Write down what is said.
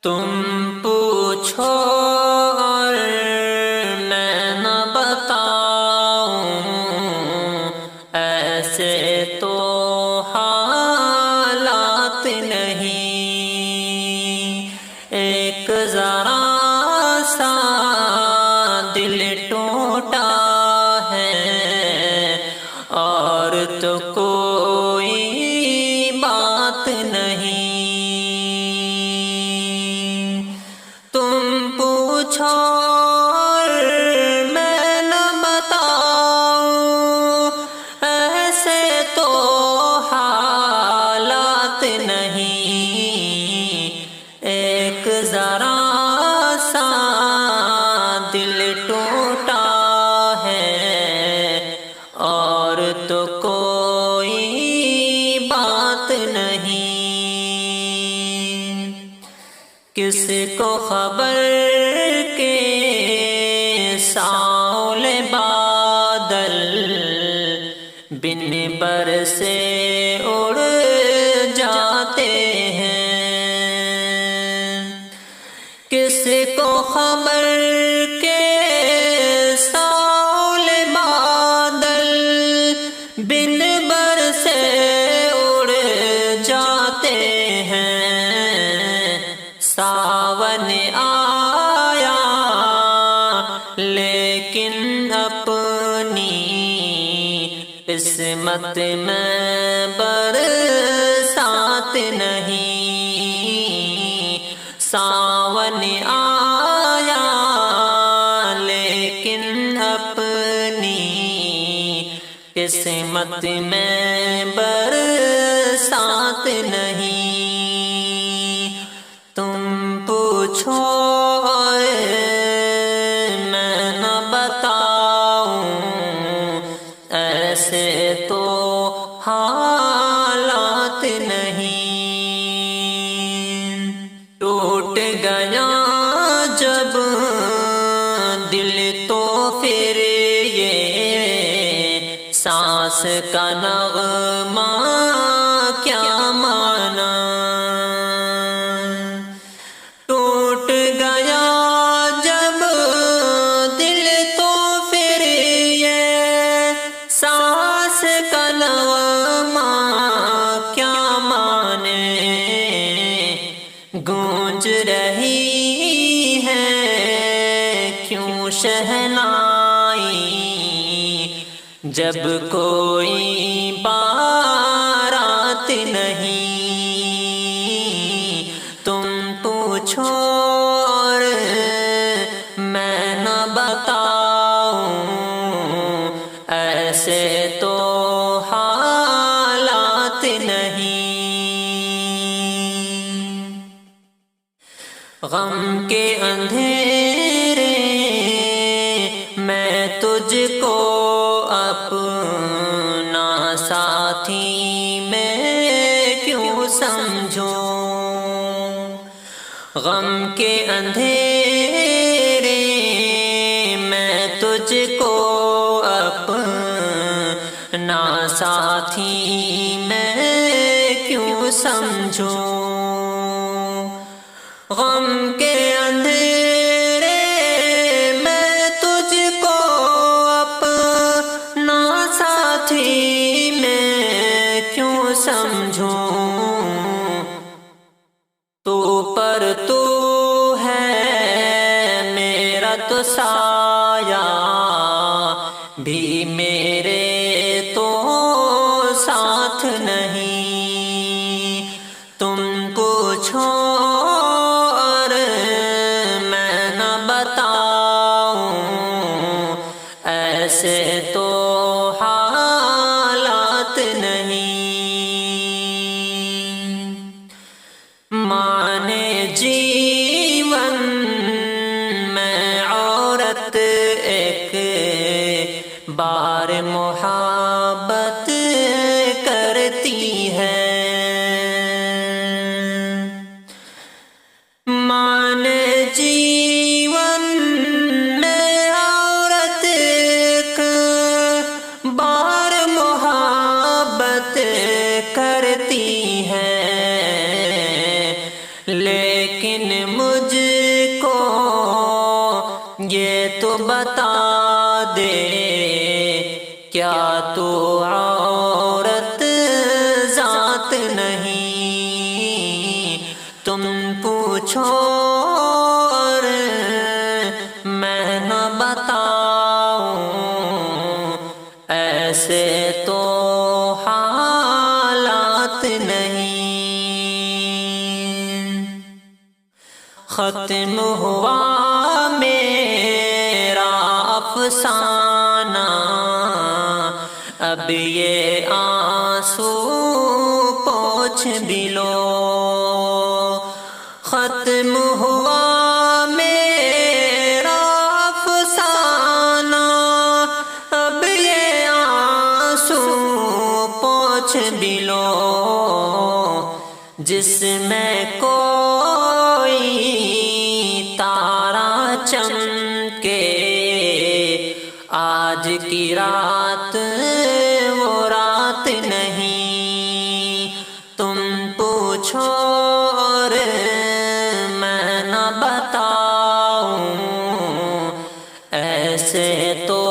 تم پوچھو اور میں نہ بتاؤں، ایسے تو حالات نہیں۔ ایک ذرا سا دل ٹوٹا ہے اور تو کوئی بات نہیں۔ تم پوچھو اور میں نہ بتاؤں، ایسے تو حالات نہیں۔ ایک ذرا سا دل ٹوٹا ہے اور تو کوئی بات نہیں۔ کس کو خبر کہ ساؤل بادل بن برسے اڑ جاتے ہیں؟ کس کو خبر کہ ساؤل بادل بن برسے اڑ جاتے ہیں؟ ساون آیا لیکن اپنی قسمت میں برسات نہیں۔ ساون آیا لیکن اپنی قسمت میں برسات نہیں۔ تم پوچھو اور میں نہ بتاؤں، ایسے تو حالات نہیں۔ ٹوٹ گیا جب دل تو پھر یہ سانس کا نغمہ کیا مانا؟ ٹوٹ گیا جب دل تو پھر یہ سانس کا نغمہ کیا مانے؟ گونج رہی ہے کیوں شہنائی جب کوئی بارات نہیں۔ تم پوچھو اور میں نہ بتاؤں، ایسے تو حالات نہیں۔ غم کے اندھیرے میں تجھ کو اپنا ساتھی میں کیوں سمجھوں؟ غم کے اندھیرے میں تجھ کو اپنا ساتھی میں کیوں سمجھوں؟ غم کے اندھیرے میں تجھ کو اپنا ساتھی میں کیوں سمجھوں؟ تو پر تو ہے میرا تو سایہ بھی میرے تو ساتھ نہیں۔ تم پوچھو اور میں نہ بتاؤں، ایسے تو حالات نہیں۔ مانے جیون میں عورت ایک بار محبت کرتی ہے۔ مانے جیون میں عورت ایک بار محبت کرتی ہے، لیکن یہ تو بتا دے کیا تو عورت ذات نہیں، تم پوچھو اور میں نہ بتاؤں، ایسے تو حالات نہیں۔ ختم ہوا میرا افسانہ، اب یہ آنسو پوچھ بھی لو۔ ختم ہوا میرا افسانہ، اب یہ آنسو پوچھ بھی لو۔ جس میں کوئی تارا چمکے، آج کی رات وہ رات نہیں، تم پوچھو اور میں نہ بتاؤں، ایسے تو